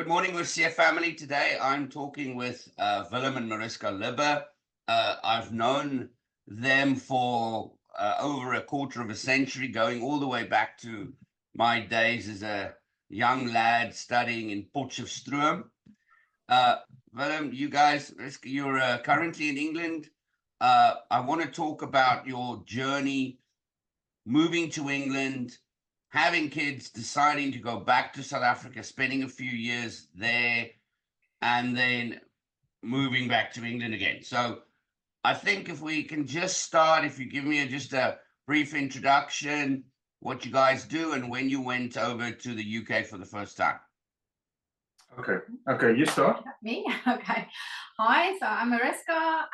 Good morning, Oorsee family. Today I'm talking with Willem and Mariska Lubbe. I've known them for over a quarter of a century, going all the way back to my days as a young lad studying in Potchefstroom. Willem, you guys, you're currently in England. I want to talk about your journey moving to England, having kids, deciding to go back to South Africa, spending a few years there, and then moving back to England again. So I think if we can just start, if you give me just a brief introduction, what you guys do and when you went over to the UK for the first time. Okay, you start. Me? Okay. Hi, so I'm Mariska.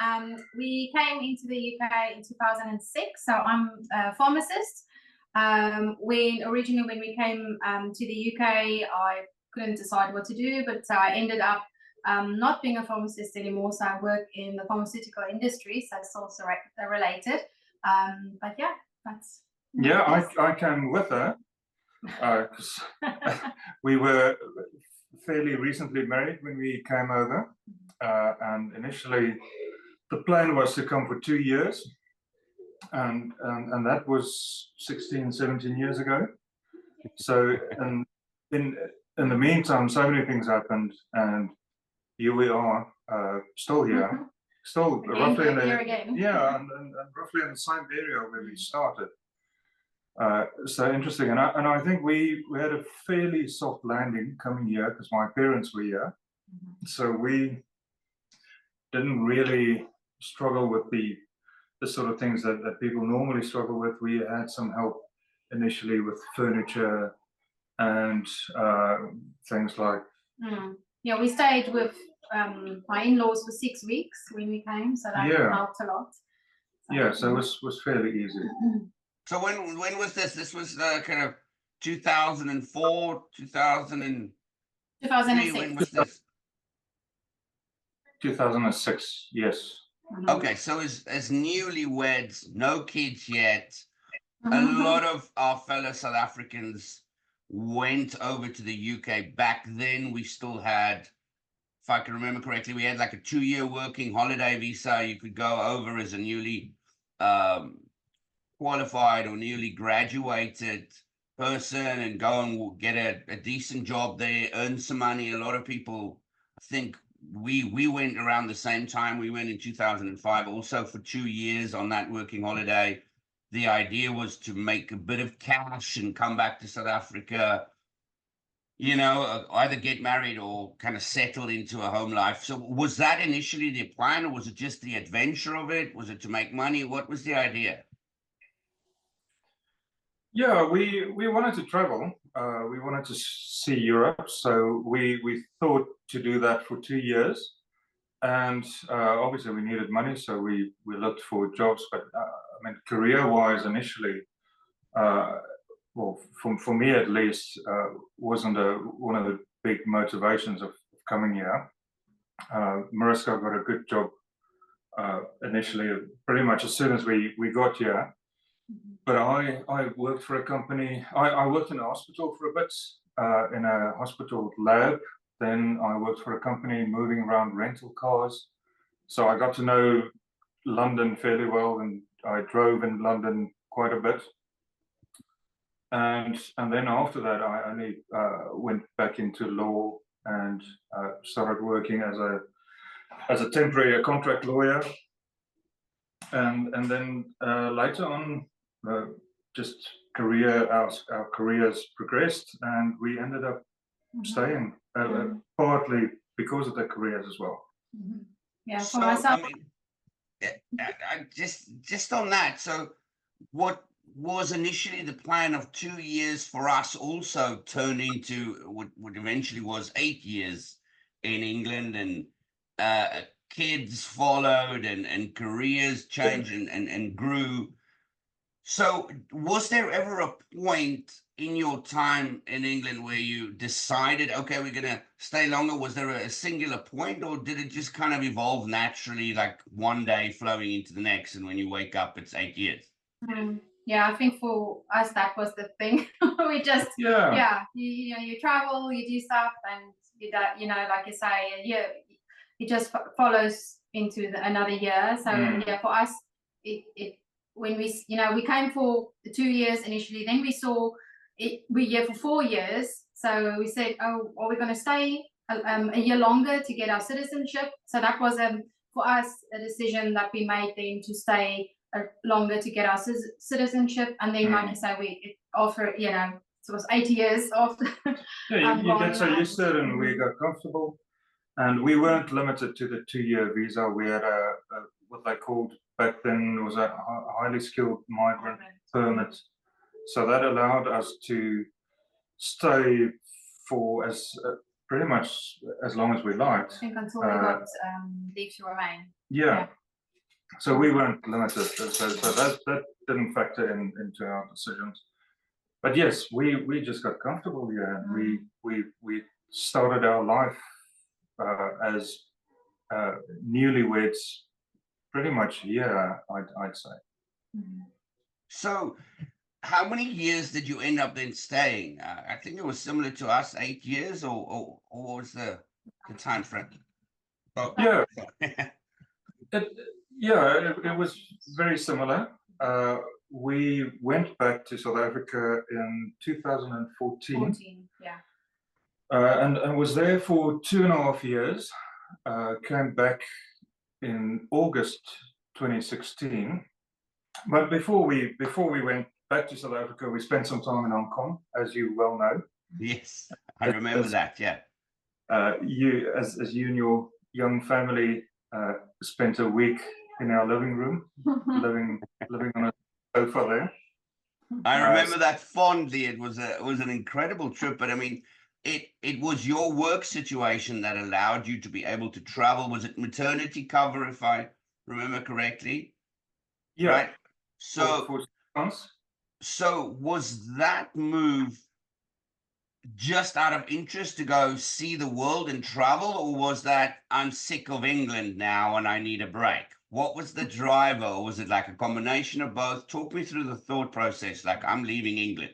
We came into the UK in 2006, so I'm a pharmacist. Originally when we came to the UK, I couldn't decide what to do, but I ended up not being a pharmacist anymore, so I work in the pharmaceutical industry, so it's also related. But yeah, that's... Yeah, I came with her because we were fairly recently married when we came over, and initially the plan was to come for 2 years, and that was 16, 17 years ago. So, and in the meantime, so many things happened, and here we are, still here, still roughly in the and roughly in the same area where we started. So interesting, and I think we had a fairly soft landing coming here because my parents were here, so we didn't really struggle with the sort of things that people normally struggle with. We had some help initially with furniture and things like... Yeah, we stayed with my in-laws for 6 weeks when we came, so that helped a lot. So, yeah, so it was fairly easy. So when was this? This was kind of 2004, 2006. When was this? 2006, yes. Okay, so as newlyweds, no kids yet, a lot of our fellow South Africans went over to the UK. Back then, we still had, if I can remember correctly, we had like a 2-year working holiday visa. You could go over as a newly qualified or newly graduated person and go and get a decent job there, earn some money. A lot of people, I think we went around the same time. We went in 2005 also for 2 years on that working holiday. The idea was to make a bit of cash and come back to South Africa, you know, either get married or kind of settle into a home life. So was that initially the plan, or was it just the adventure of it? Was it to make money? What was the idea? Yeah, we wanted to travel. We wanted to see Europe, so we thought to do that for 2 years, and obviously we needed money, so we looked for jobs. But I mean, career-wise, initially, well, for me at least, wasn't one of the big motivations of coming here. Mariska got a good job initially, pretty much as soon as we got here. But I worked for a company. I worked in a hospital for a bit, in a hospital lab. Then I worked for a company moving around rental cars. So I got to know London fairly well, and I drove in London quite a bit. And then after that, I only went back into law and started working as a temporary contract lawyer. And then later on, just our careers progressed, and we ended up staying, partly because of the careers as well. Yeah, for myself. I mean, just on that, so what was initially the plan of 2 years for us also turned into what eventually was 8 years in England, and kids followed, and careers changed and grew. So was there ever a point in your time in England where you decided, okay, we're going to stay longer? Was there a singular point, or did it just kind of evolve naturally, like one day flowing into the next, and when you wake up, it's 8 years? Yeah, I think for us, that was the thing. We just, you travel, you do stuff, and you know, like you say, a year, it just follows into another year. So yeah, for us, it when we, you know, we came for 2 years initially, then we saw we're here for 4 years. So we said, oh, are we going to stay a year longer to get our citizenship? So that was for us a decision that we made then, to stay longer to get our citizenship. And then, like you say, after, you know, so it was 8 years after. Yeah, you get so used to it, and we got comfortable. And we weren't limited to the 2-year visa. We had a what they called back then was a highly skilled migrant permit. So that allowed us to stay for pretty much as long as we liked. I think until we got leave to remain. Yeah. So we weren't limited. So that didn't factor into our decisions. But yes, we just got comfortable here, and we started our life as newlyweds pretty much here, I'd say. So how many years did you end up then staying? I think it was similar to us, 8 years, or what was the time frame? Oh. Yeah. It was very similar. We went back to South Africa in 2014. Yeah. And was there for 2.5 years. Came back in August 2016. But before we went back to South Africa, we spent some time in Hong Kong, as you well know. Yes, I remember that. Yeah. You, as you and your young family, spent a week in our living room, living on a sofa there. I remember that fondly. It was an incredible trip, but I mean, it was your work situation that allowed you to be able to travel. Was it maternity cover, if I remember correctly? Yeah. Right. So for 6 months. So was that move just out of interest to go see the world and travel, or was that I'm sick of England now and I need a break? What was the driver, or was it like a combination of both? Talk me through the thought process, like I'm leaving England.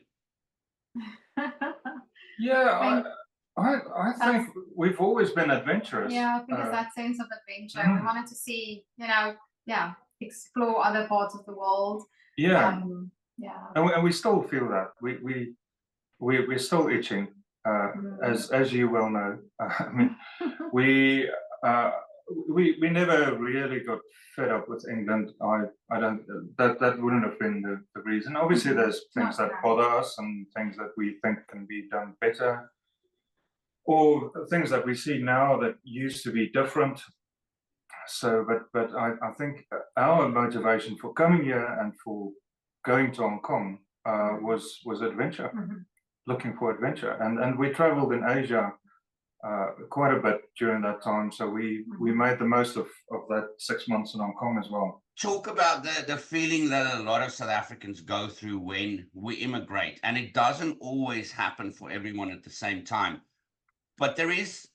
Yeah, I think we've always been adventurous. Yeah, I think it's that sense of adventure. We wanted to see, you know, explore other parts of the world. Yeah. Yeah. And we still feel that. We're still itching, as you well know. I mean, we never really got fed up with England. I don't. That wouldn't have been the reason. Obviously, there's things that bother us and things that we think can be done better, or things that we see now that used to be different. So, but I think our motivation for coming here and for going to Hong Kong was adventure, looking for adventure, and we traveled in Asia quite a bit during that time. So we made the most of that 6 months in Hong Kong as well. Talk about the feeling that a lot of South Africans go through when we immigrate, and it doesn't always happen for everyone at the same time. But there's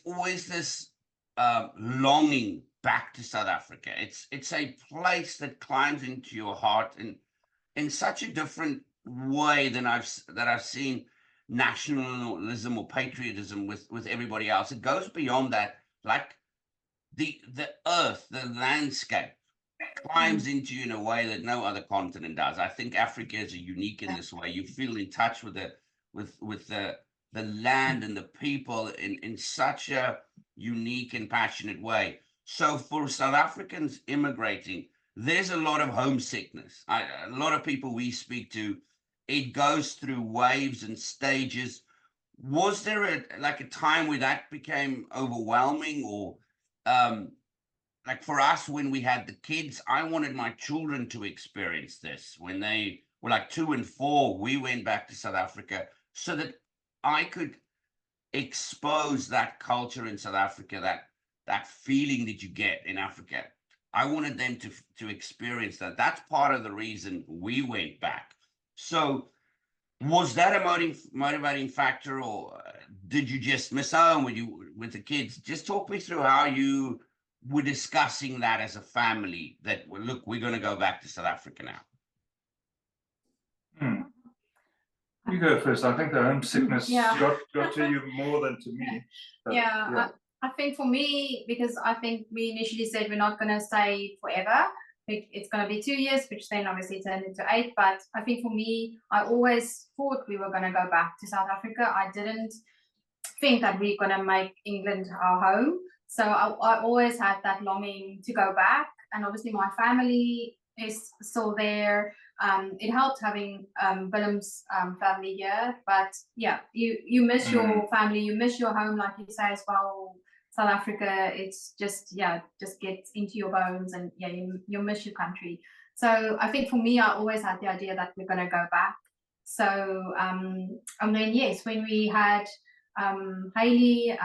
always this longing back to South Africa. It's a place that climbs into your heart in such a different way than I've seen nationalism or patriotism with everybody else. It goes beyond that. Like the earth, the landscape climbs into you in a way that no other continent does. I think Africa is unique in this way. You feel in touch with the land and the people in such a unique and passionate way. So for South Africans immigrating, there's a lot of homesickness. A lot of people we speak to, it goes through waves and stages. Was there a time where that became overwhelming, or like for us, when we had the kids, I wanted my children to experience this. When they were like 2 and 4, we went back to South Africa so that I could expose that culture in South Africa, that feeling that you get in Africa. I wanted them to experience that. That's part of the reason we went back. So was that a motivating factor, or did you just miss home with the kids? Just talk me through how you were discussing that as a family, that, well, look, we're going to go back to South Africa now. You go first. I think the homesickness Yeah. got to you more than to me. But, Yeah, I think for me, because I think we initially said we're not going to stay forever. It's going to be 2 years, which then obviously turned into 8. But I think for me, I always thought we were going to go back to South Africa. I didn't think that we're going to make England our home. So I always had that longing to go back. And obviously my family is still there. It helped having Willem's family here, but yeah, you miss your family, you miss your home, like you say as well. South Africa, it's just just gets into your bones, and yeah, you miss your country. So I think for me, I always had the idea that we're going to go back. So and then yes, when we had Hayley,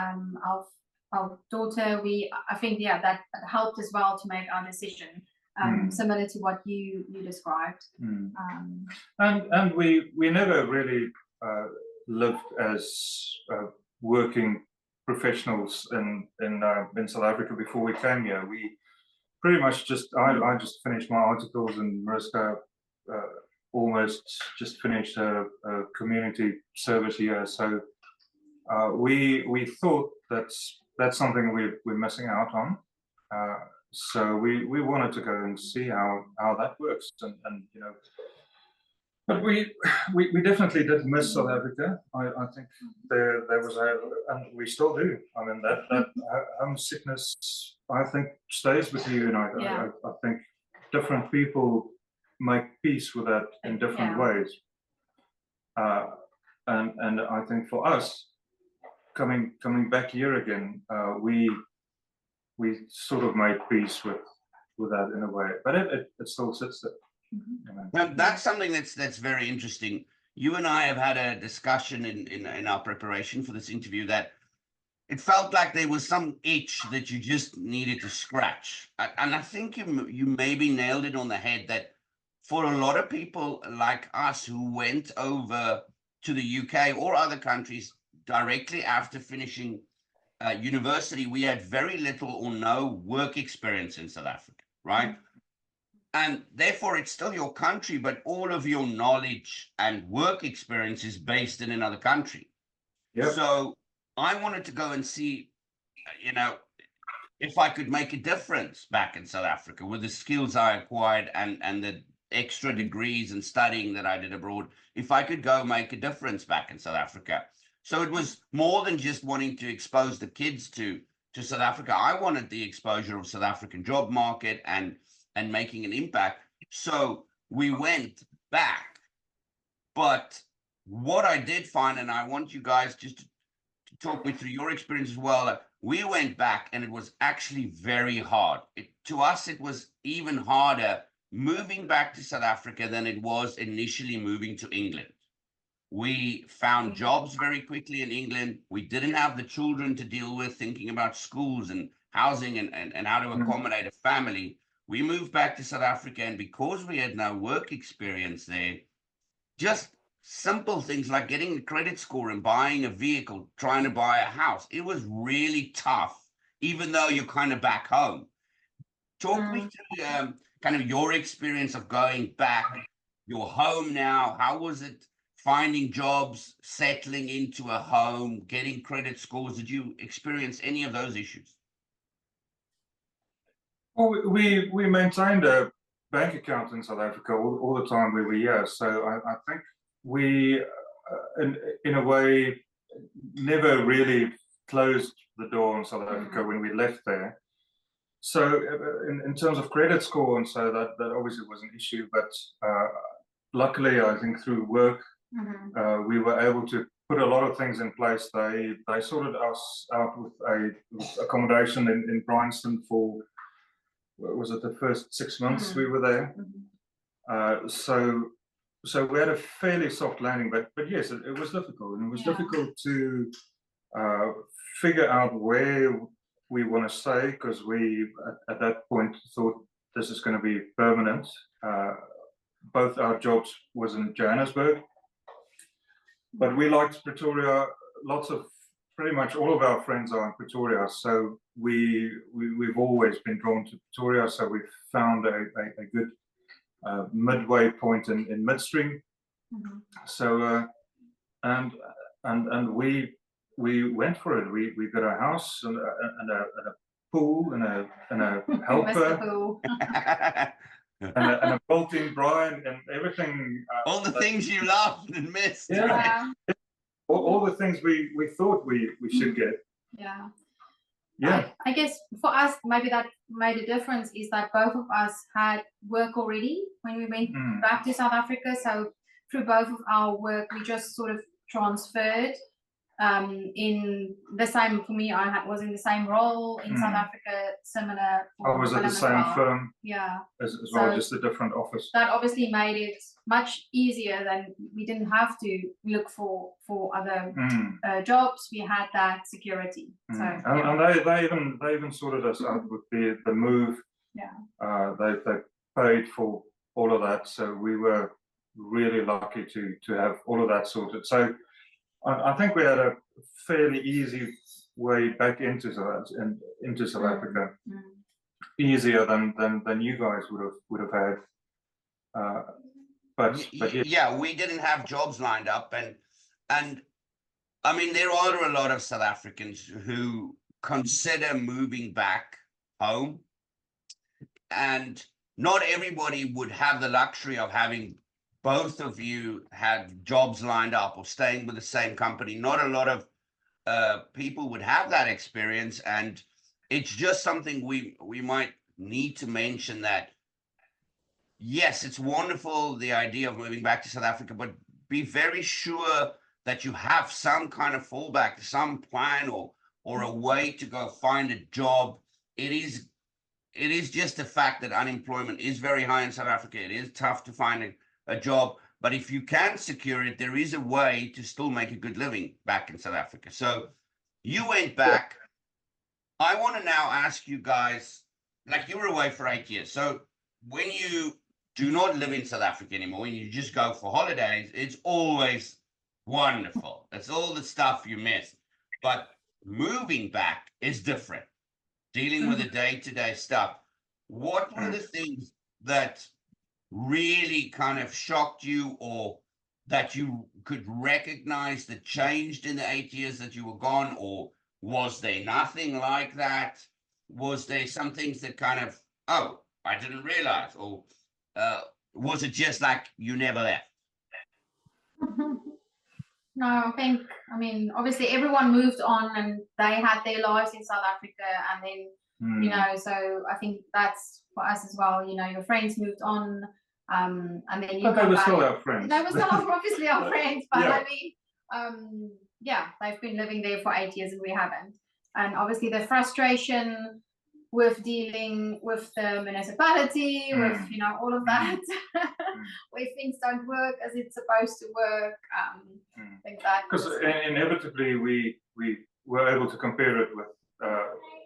our daughter, I think that helped as well to make our decision. Similar to what you described. And we never really lived as working professionals in South Africa before we came here. We pretty much I just finished my articles, and Mariska almost just finished a community service here. So we thought that's something we're missing out on. So we wanted to go and see how that works, and but we definitely did miss South Africa. I think there was and we still do. I mean that homesickness, I think, stays with you, and I think different people make peace with that in different ways. And I think for us, coming back here again, we sort of made peace with that in a way, but it still sits there. Now, that's something that's very interesting. You and I have had a discussion in our preparation for this interview that it felt like there was some itch that you just needed to scratch, and I think you maybe nailed it on the head, that for a lot of people like us who went over to the UK or other countries directly after finishing university, we had very little or no work experience in South Africa, right? And therefore it's still your country, but all of your knowledge and work experience is based in another country. Yep. So I wanted to go and see, if I could make a difference back in South Africa with the skills I acquired and the extra degrees and studying that I did abroad, if I could go make a difference back in South Africa. So it was more than just wanting to expose the kids to South Africa. I wanted the exposure of South African job market and making an impact. So we went back. But what I did find, and I want you guys just to talk me through your experience as well, we went back and it was actually very hard. To us, it was even harder moving back to South Africa than it was initially moving to England. We found jobs very quickly in England. We didn't have the children to deal with, thinking about schools and housing and how to accommodate a family. We moved back to South Africa, and because we had no work experience there, just simple things like getting a credit score and buying a vehicle, trying to buy a house, it was really tough, even though you're kind of back home. Talk me through kind of your experience of going back, your home now. How was it finding jobs, settling into a home, getting credit scores? Did you experience any of those issues? Well, we maintained a bank account in South Africa all the time we were here. So I think we, in a way, never really closed the door on South Africa when we left there. So in terms of credit score, and so that obviously was an issue, but luckily, I think through work, we were able to put a lot of things in place. They sorted us out with accommodation in Bryanston for, was it the first 6 months we were there? So we had a fairly soft landing, but yes, it was difficult, and it was difficult to figure out where we want to stay, because we at that point thought this is going to be permanent. Both our jobs was in Johannesburg, but we liked Pretoria. Pretty much all of our friends are in Pretoria, so we've always been drawn to Pretoria. So we found a good midway point in midstream. So and we went for it. We got a house and a pool and a helper Pool. and a built-in braai and everything. All the things you loved and missed. Yeah. All the things we thought we should get. Yeah. Yeah. I guess for us, maybe that made a difference is that both of us had work already when we went back to South Africa. So through both of our work, we just sort of transferred in the same, for me, was in the same role in South Africa, similar. I was at the same firm. Yeah. As well, just a different office. That obviously made it much easier than we didn't have to look for other jobs. We had that security. So, and they even sorted us out with the move. Yeah. They paid for all of that, so we were really lucky to have all of that sorted. So I think we had a fairly easy way back into South Africa, easier than you guys would have had. But yeah, we didn't have jobs lined up, and I mean there are a lot of South Africans who consider moving back home, and not everybody would have the luxury of having both of you had jobs lined up or staying with the same company. Not a lot of people would have that experience, and it's just something we might need to mention that, yes, it's wonderful, the idea of moving back to South Africa, but be very sure that you have some kind of fallback, some plan or a way to go find a job. It is just a fact that unemployment is very high in South Africa. It is tough to find a job, but if you can secure it, there is a way to still make a good living back in South Africa. So you went back. I want to now ask you guys, like you were away for 8 years. So when you do not live in South Africa anymore and you just go for holidays, it's always wonderful. That's all the stuff you miss. But moving back is different. Dealing with the day-to-day stuff. What were the things that really kind of shocked you, or that you could recognize that changed in the 8 years that you were gone? Or was there nothing like that? Was there some things that kind of, oh, I didn't realize? Or was it just like you never left? No, I mean, obviously everyone moved on and they had their lives in South Africa, and then, you know, so I think that's for us as well, you know, your friends moved on, and then you but they come were back. still our friends. They were still obviously our friends, but Yeah. I mean, yeah, they've been living there for 8 years and we haven't. And obviously the frustration with dealing with the municipality, with, you know, all of that, where things don't work as it's supposed to work. I think that because inevitably we were able to compare it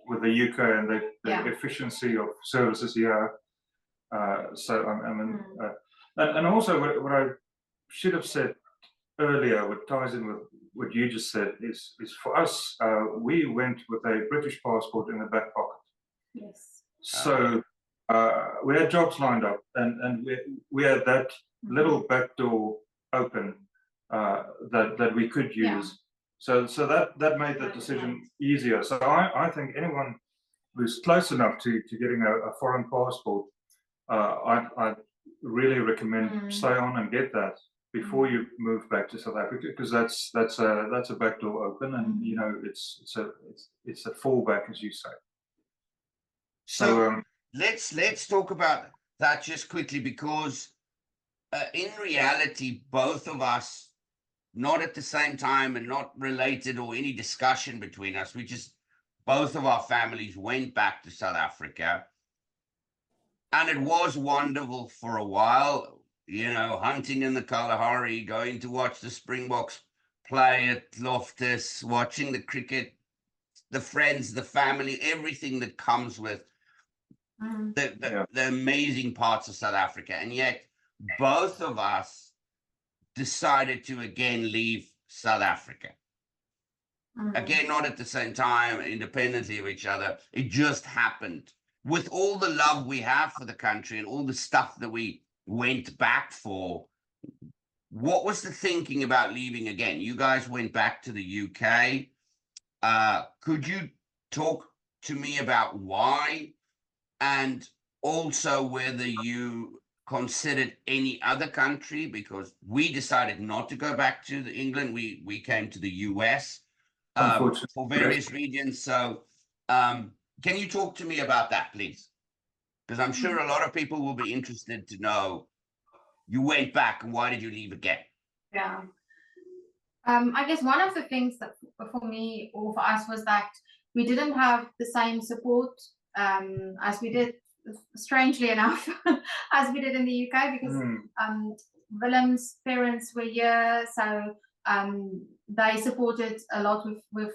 with the UK and the efficiency of services here. So I mean, and also what I should have said earlier, what ties in with what you just said, is for us, we went with a British passport in the back pocket. Yes. So we had jobs lined up, and we had that little back door open that we could use. So that made the decision easier. So I think anyone who's close enough to getting a foreign passport, I'd really recommend stay on and get that before you move back to South Africa, because that's a back door open, and you know it's a fallback, as you say. So let's talk about that just quickly, because in reality, both of us, not at the same time and not related or any discussion between us, we just, both of our families went back to South Africa, and it was wonderful for a while, you know, hunting in the Kalahari, going to watch the Springboks play at Loftus, watching the cricket, the friends, the family, everything that comes with the amazing parts of South Africa. And yet both of us decided to again leave South Africa. Again, not at the same time, independently of each other. It just happened. With all the love we have for the country and all the stuff that we went back for, what was the thinking about leaving again? You guys went back to the UK. Could you talk to me about why, and also whether you considered any other country? Because we decided not to go back to England. We came to the US for Unfortunately, various reasons. So can you talk to me about that, please? Because I'm sure a lot of people will be interested to know, you went back and why did you leave again? Yeah. I guess one of the things that for me or for us was that we didn't have the same support as we did, strangely enough, as we did in the UK, because Willem's parents were here, so they supported a lot with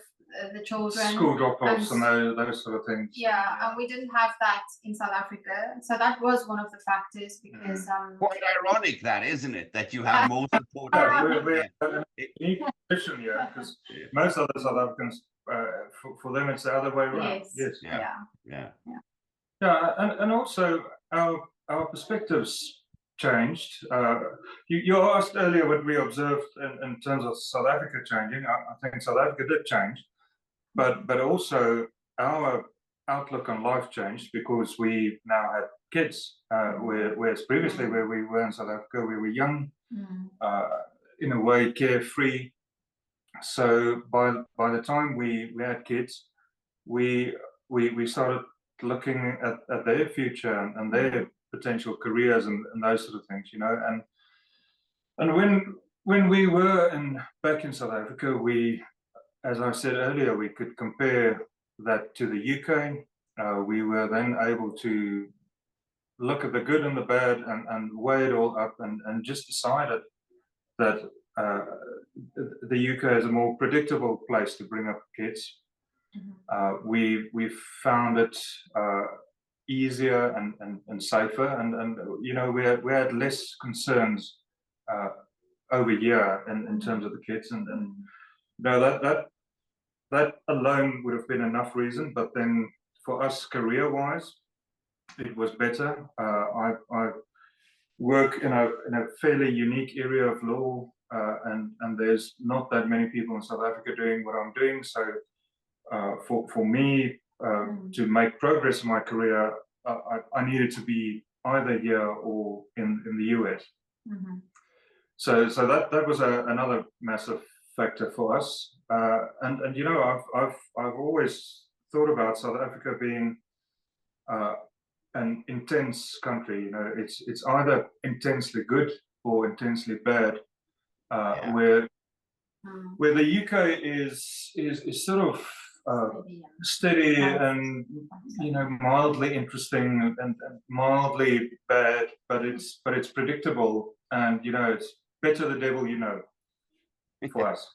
the children. School drop-offs and those sort of things. Yeah, and we didn't have that in South Africa, so that was one of the factors. Because quite ironic, that, isn't it, that you have more support. We're in a unique position here, because most other South Africans, for them it's the other way around. Yes. Yeah. And also our perspectives changed. You asked earlier what we observed in terms of South Africa changing. I think South Africa did change, but also our outlook on life changed, because we now had kids, whereas previously where we were in South Africa, we were young, in a way carefree. So by the time we had kids, we started looking at their future and their potential careers and those sort of things, you know. And when we were back in South Africa, we, as I said earlier, we could compare that to the UK. We were then able to look at the good and the bad and weigh it all up, and just decided that the UK is a more predictable place to bring up kids. We found it easier and safer, and you know, we had less concerns over here in terms of the kids, and you know, that alone would have been enough reason. But then for us, career-wise, it was better. I work in a fairly unique area of law, and there's not that many people in South Africa doing what I'm doing. So for me to make progress in my career, I needed to be either here or in the US. So that was another massive factor for us. And you know, I've always thought about South Africa being an intense country. You know, it's either intensely good or intensely bad. Where the UK is sort of steady and, you know, mildly interesting and mildly bad, but it's predictable, and you know, it's better the devil you know for us.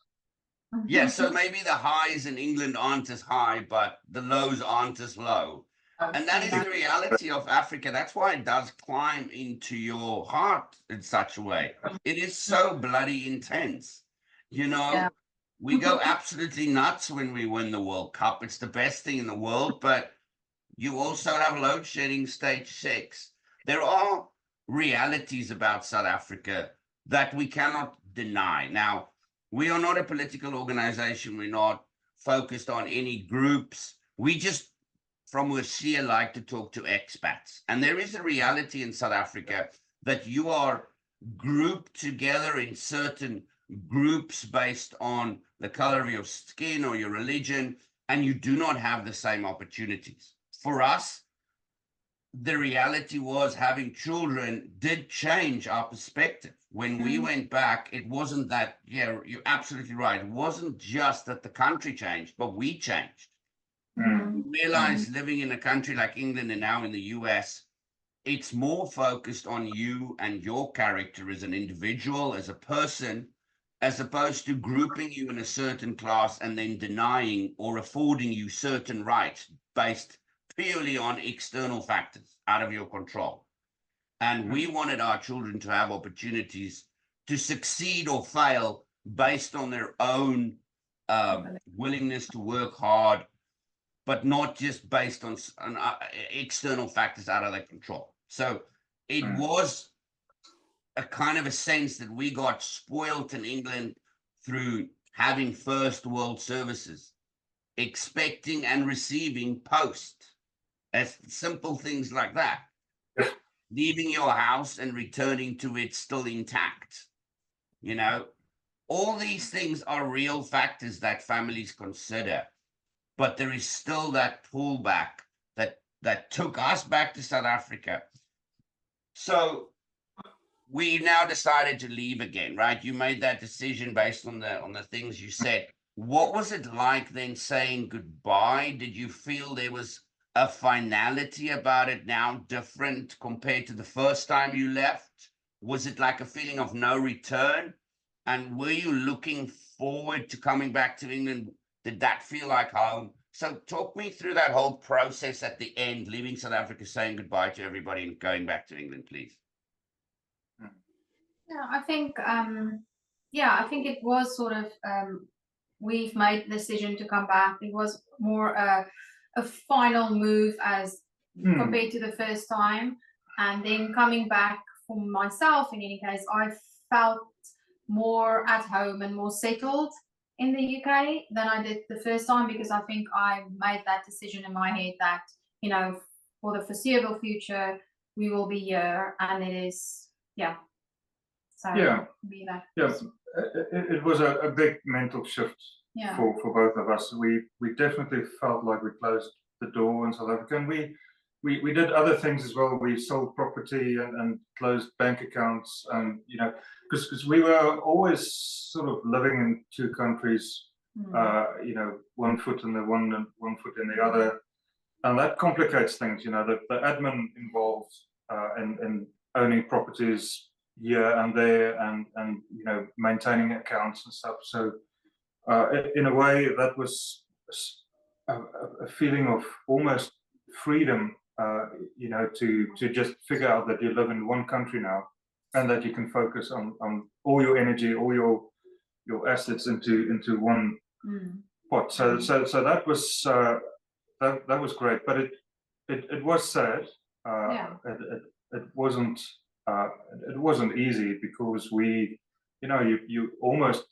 Yeah, so maybe the highs in England aren't as high, but the lows aren't as low. And that is the reality of Africa. That's why it does climb into your heart in such a way. It is so bloody intense. You know, we go absolutely nuts when we win the World Cup. It's the best thing in the world, but you also have load shedding stage 6. There are realities about South Africa that we cannot deny. Now, we are not a political organization. We're not focused on any groups. We just, from Oorsee, like to talk to expats. And there is a reality in South Africa that you are grouped together in certain groups based on the color of your skin or your religion, and you do not have the same opportunities. For us, the reality was having children did change our perspective. When we went back, it wasn't that, yeah, you're absolutely right. It wasn't just that the country changed, but we changed. We realized living in a country like England and now in the US, it's more focused on you and your character as an individual, as a person, as opposed to grouping you in a certain class and then denying or affording you certain rights based purely on external factors out of your control. And we wanted our children to have opportunities to succeed or fail based on their own willingness to work hard, but not just based on external factors out of their control. So it was a kind of a sense that we got spoilt in England through having first world services, expecting and receiving post, as simple things like that. Yes. Leaving your house and returning to it still intact. You know, all these things are real factors that families consider, but there is still that pullback that took us back to South Africa. So we now decided to leave again, right? You made that decision based on the things you said. What was it like then saying goodbye? Did you feel there was a finality about it now, different compared to the first time you left? Was it like a feeling of no return? And were you looking forward to coming back to England? Did that feel like home? So talk me through that whole process at the end, leaving South Africa, saying goodbye to everybody and going back to England, please. Yeah, I think it was sort of we've made the decision to come back. It was more a final move as compared to the first time, and then coming back for myself. In any case, I felt more at home and more settled in the UK than I did the first time, because I think I made that decision in my head that, you know, for the foreseeable future we will be here, and it is so be that. It was a big mental shift for both of us. We definitely felt like we closed the door in South Africa, and we did other things as well. We sold property and closed bank accounts, and you know, because we were always sort of living in two countries, you know, one foot in the one and one foot in the other, and that complicates things. You know, the admin involved in owning properties here and there, and you know, maintaining accounts and stuff. So in a way, that was a feeling of almost freedom, you know, to just figure out that you live in one country now, and that you can focus on all your energy, all your assets into one pot. So that was great, but it was sad. It wasn't easy, because we, you know, you almost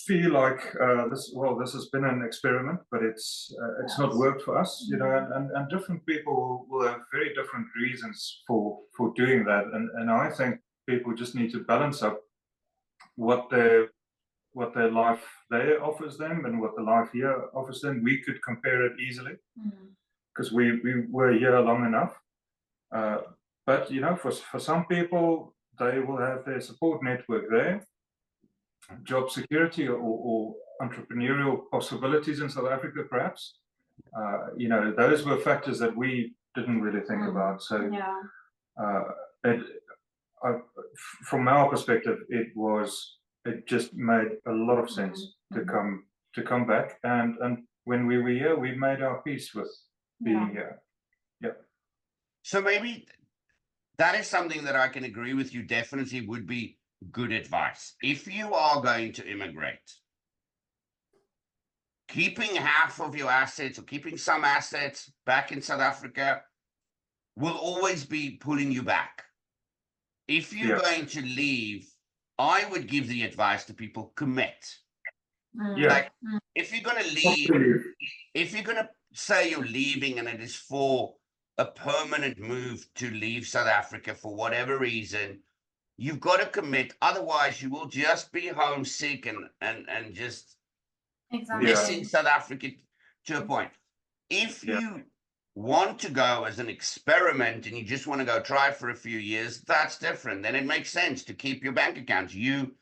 feel like this has been an experiment, but it's not worked for us, you know, and different people will have very different reasons for doing that, and I think people just need to balance up what their life there offers them and what the life here offers them. We could compare it easily because we were here long enough. But you know, for some people, they will have their support network there, job security or entrepreneurial possibilities in South Africa, perhaps. You know, those were factors that we didn't really think about. So, from our perspective, it just made a lot of sense to come back, and when we were here, we made our peace with being here. So maybe that is something that I can agree with you definitely would be good advice. If you are going to immigrate, keeping half of your assets or keeping some assets back in South Africa will always be pulling you back. If you're going to leave, I would give the advice to people: commit. Like, if you're going to leave, if you're going to say you're leaving and it is for a permanent move to leave South Africa for whatever reason, you've got to commit. Otherwise, you will just be homesick and just missing South Africa to a point. If you want to go as an experiment and you just want to go try for a few years, that's different. Then it makes sense to keep your bank accounts. You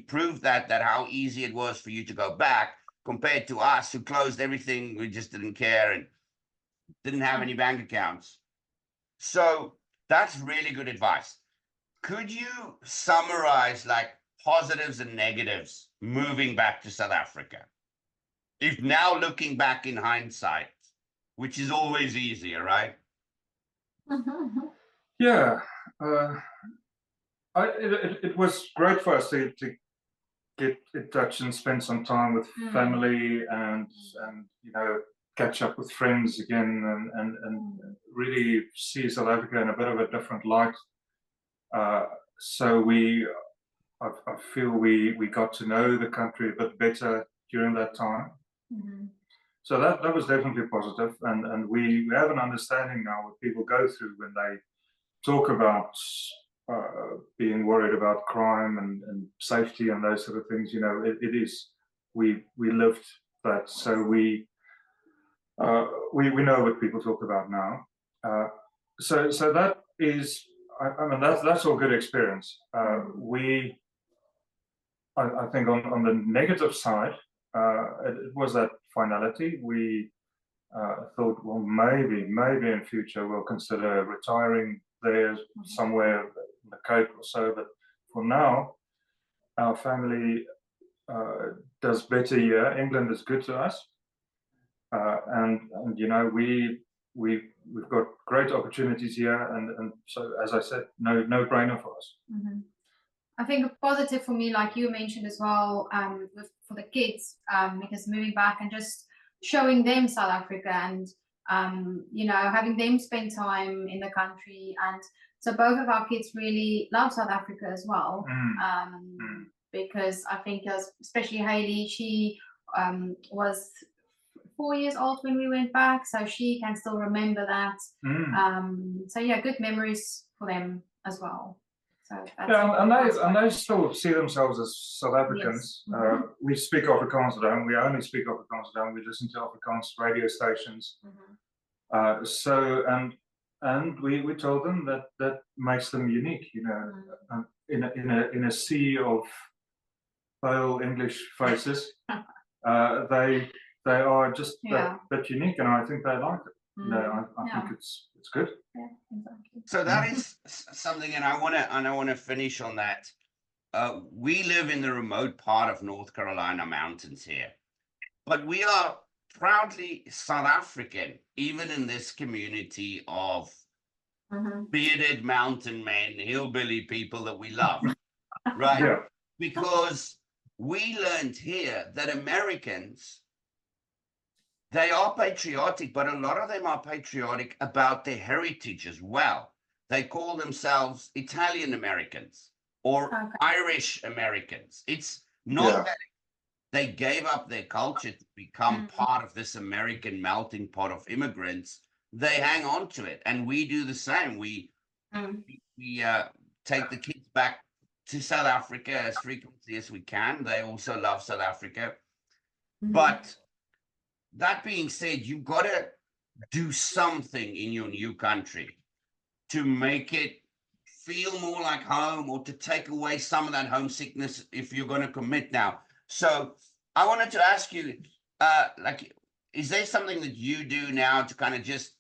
proved that how easy it was for you to go back compared to us who closed everything. We just didn't care and didn't have any bank accounts. So that's really good advice. Could you summarize like positives and negatives moving back to South Africa? If now looking back in hindsight, which is always easier, right? Yeah. It was great for us to get in touch and spend some time with family and you know, catch up with friends again and really see South Africa in a bit of a different light. So I feel we got to know the country a bit better during that time. So that was definitely positive, and we have an understanding now what people go through when they talk about being worried about crime and safety and those sort of things. You know, it is, we lived that, so we know what people talk about now. So that is, I mean, that's all good experience. I think on the negative side, it was that finality. We thought, well, maybe in future we'll consider retiring there somewhere in the Cape or so. But for now, our family does better here. England is good to us, and you know, we've got great opportunities here, and so, as I said, no brainer for us. I think a positive for me, like you mentioned as well, for the kids, because moving back and just showing them South Africa and you know, having them spend time in the country, and so both of our kids really love South Africa as well. Because I think, especially Hayley, she was 4 years old when we went back, so she can still remember that. So yeah, good memories for them as well. So that's, yeah, and they still see themselves as South Africans. Yes. We speak Afrikaans at home. We only speak Afrikaans at home. We listen to Afrikaans radio stations. So and we told them that makes them unique. You know, in a sea of pale English faces, they are just that unique, and I think they like it. No, I think it's good. Yeah, exactly. So that is something, and I want to finish on that. We live in the remote part of North Carolina mountains here, but we are proudly South African, even in this community of bearded mountain men, hillbilly people that we love, right? Yeah. Because we learned here that Americans, they are patriotic, but a lot of them are patriotic about their heritage as well. They call themselves Italian Americans or Irish Americans. It's not that they gave up their culture to become part of this American melting pot of immigrants. They hang on to it, and we do the same. We take the kids back to South Africa as frequently as we can. They also love South Africa. But that being said, you've got to do something in your new country to make it feel more like home, or to take away some of that homesickness if you're going to commit now. So I wanted to ask you, like, is there something that you do now to kind of just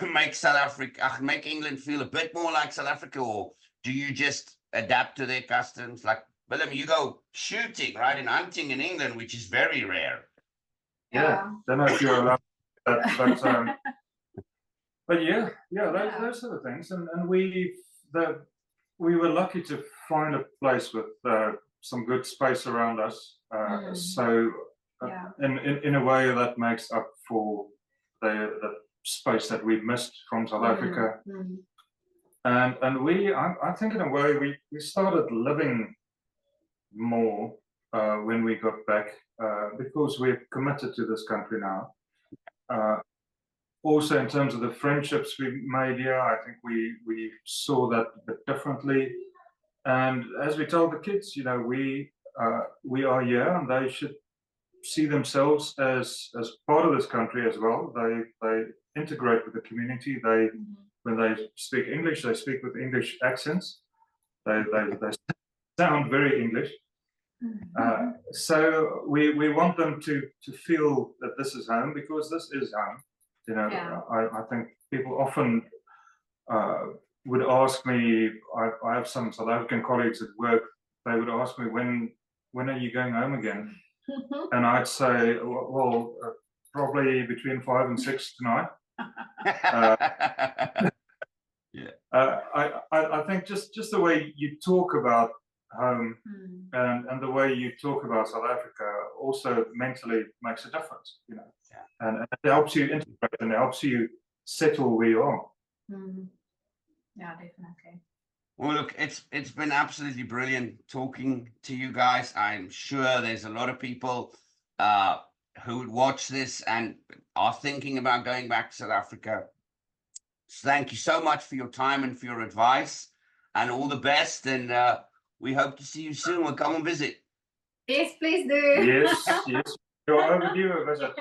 make make England feel a bit more like South Africa, or do you just adapt to their customs? Like, Willem, you go shooting, right, and hunting in England, which is very rare. Yeah, don't know if you're allowed that, but yeah, those sort of things, and we were lucky to find a place with some good space around us. So in a way that makes up for the space that we missed from South Africa. And I think in a way we started living more when we got back, because we're committed to this country now. Also, in terms of the friendships we made here, I think we saw that a bit differently. And as we told the kids, you know, we are here, and they should see themselves as part of this country as well. They integrate with the community. When they speak English, they speak with English accents. They sound very English. So we want them to feel that this is home, because this is home. You know, I think people often would ask me, I have some South African colleagues at work, they would ask me, when are you going home again? And I'd say, well, probably between 5 and 6 tonight. I think just the way you talk about home and the way you talk about South Africa also mentally makes a difference, you know. and it helps you integrate and it helps you settle where you are. Yeah, definitely. Well, look, it's been absolutely brilliant talking to you guys. I'm sure there's a lot of people who would watch this and are thinking about going back to South Africa. So thank you so much for your time and for your advice, and all the best. And we hope to see you soon. We'll come and visit. Yes, please do. Yes, yes. You're overdue a visit.